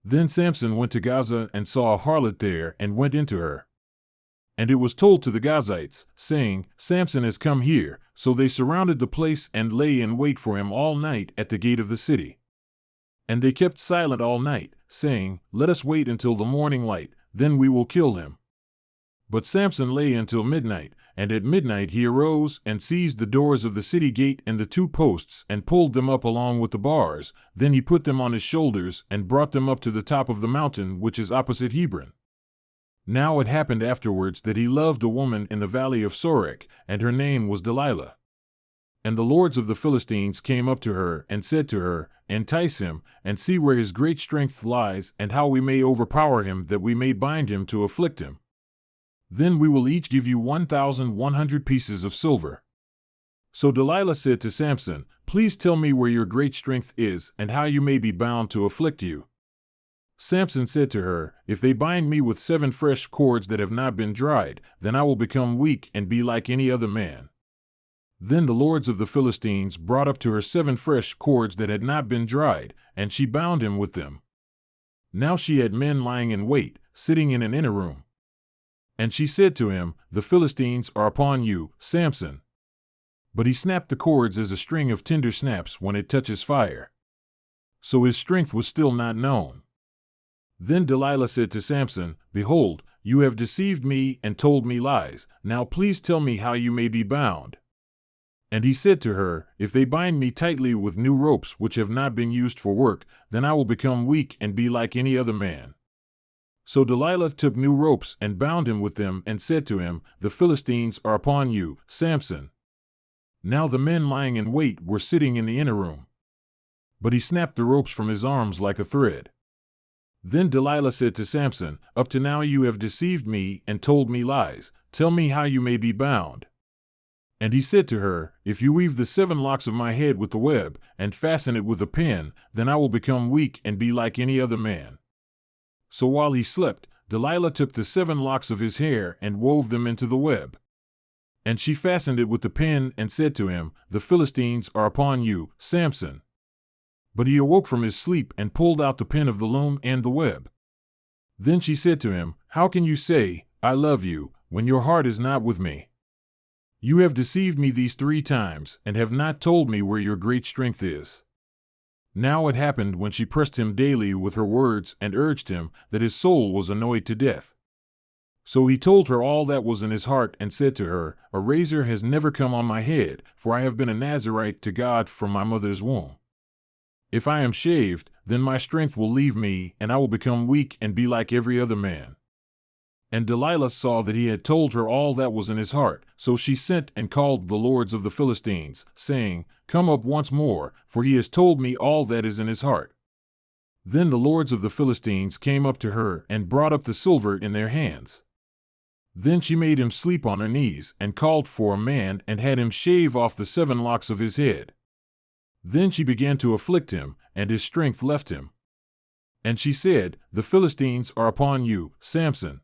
Then Samson went to Gaza and saw a harlot there and went into her. And it was told to the Gazites, saying, Samson has come here. So they surrounded the place and lay in wait for him all night at the gate of the city. And they kept silent all night, saying, Let us wait until the morning light, then we will kill him. But Samson lay until midnight, and at midnight he arose and seized the doors of the city gate and the 2 posts and pulled them up along with the bars. Then he put them on his shoulders and brought them up to the top of the mountain which is opposite Hebron. Now it happened afterwards that he loved a woman in the valley of Sorek, and her name was Delilah. And the lords of the Philistines came up to her and said to her, Entice him, and see where his great strength lies, and how we may overpower him, that we may bind him to afflict him. Then we will each give you 1,100 pieces of silver. So Delilah said to Samson, Please tell me where your great strength is, and how you may be bound to afflict you. Samson said to her, If they bind me with 7 fresh cords that have not been dried, then I will become weak and be like any other man. Then the lords of the Philistines brought up to her 7 fresh cords that had not been dried, and she bound him with them. Now she had men lying in wait, sitting in an inner room. And she said to him, The Philistines are upon you, Samson. But he snapped the cords as a string of tinder snaps when it touches fire. So his strength was still not known. Then Delilah said to Samson, Behold, you have deceived me and told me lies. Now please tell me how you may be bound. And he said to her, If they bind me tightly with new ropes which have not been used for work, then I will become weak and be like any other man. So Delilah took new ropes and bound him with them and said to him, The Philistines are upon you, Samson. Now the men lying in wait were sitting in the inner room. But he snapped the ropes from his arms like a thread. Then Delilah said to Samson, Up to now you have deceived me and told me lies. Tell me how you may be bound. And he said to her, If you weave the 7 locks of my head with the web, and fasten it with a pin, then I will become weak and be like any other man. So while he slept, Delilah took the 7 locks of his hair and wove them into the web. And she fastened it with the pin and said to him, The Philistines are upon you, Samson. But he awoke from his sleep and pulled out the pin of the loom and the web. Then she said to him, How can you say, I love you, when your heart is not with me? You have deceived me these 3 times, and have not told me where your great strength is. Now it happened when she pressed him daily with her words and urged him, that his soul was annoyed to death. So he told her all that was in his heart and said to her, A razor has never come on my head, for I have been a Nazirite to God from my mother's womb. If I am shaved, then my strength will leave me, and I will become weak and be like every other man. And Delilah saw that he had told her all that was in his heart, so she sent and called the lords of the Philistines, saying, Come up once more, for he has told me all that is in his heart. Then the lords of the Philistines came up to her and brought up the silver in their hands. Then she made him sleep on her knees, and called for a man and had him shave off the 7 locks of his head. Then she began to afflict him, and his strength left him. And she said, The Philistines are upon you, Samson.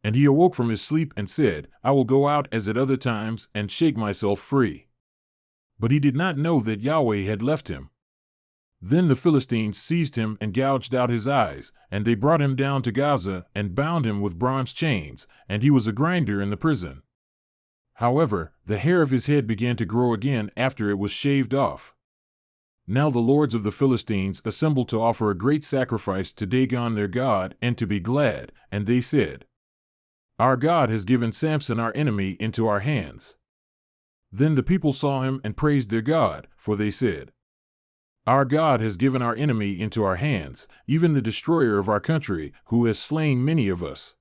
And he awoke from his sleep and said, I will go out as at other times and shake myself free. But he did not know that Yahweh had left him. Then the Philistines seized him and gouged out his eyes, and they brought him down to Gaza and bound him with bronze chains, and he was a grinder in the prison. However, the hair of his head began to grow again after it was shaved off. Now the lords of the Philistines assembled to offer a great sacrifice to Dagon their god and to be glad, and they said, Our God has given Samson our enemy into our hands. Then the people saw him and praised their God, for they said, Our God has given our enemy into our hands, even the destroyer of our country, who has slain many of us.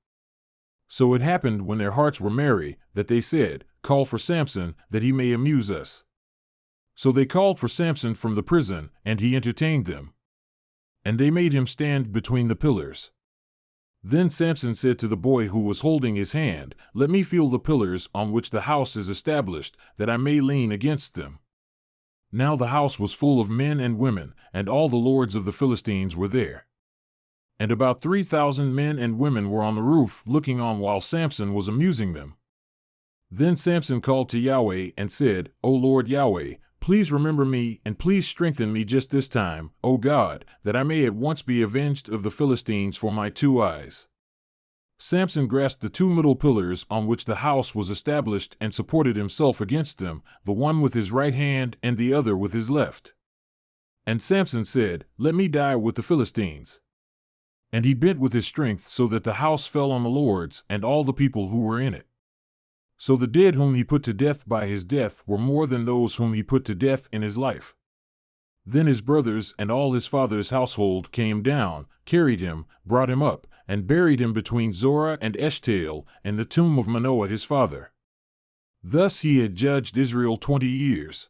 So it happened when their hearts were merry, that they said, Call for Samson, that he may amuse us. So they called for Samson from the prison, and he entertained them. And they made him stand between the pillars. Then Samson said to the boy who was holding his hand, Let me feel the pillars on which the house is established, that I may lean against them. Now the house was full of men and women, and all the lords of the Philistines were there. And about 3,000 men and women were on the roof looking on while Samson was amusing them. Then Samson called to Yahweh and said, O Lord Yahweh, Please remember me, and please strengthen me just this time, O God, that I may at once be avenged of the Philistines for my 2 eyes." Samson grasped the 2 middle pillars on which the house was established and supported himself against them, the one with his right hand and the other with his left. And Samson said, "Let me die with the Philistines." And he bent with his strength so that the house fell on the lords and all the people who were in it. So the dead whom he put to death by his death were more than those whom he put to death in his life. Then his brothers and all his father's household came down, carried him, brought him up, and buried him between Zorah and Eshtaol in the tomb of Manoah his father. Thus he had judged Israel 20 years.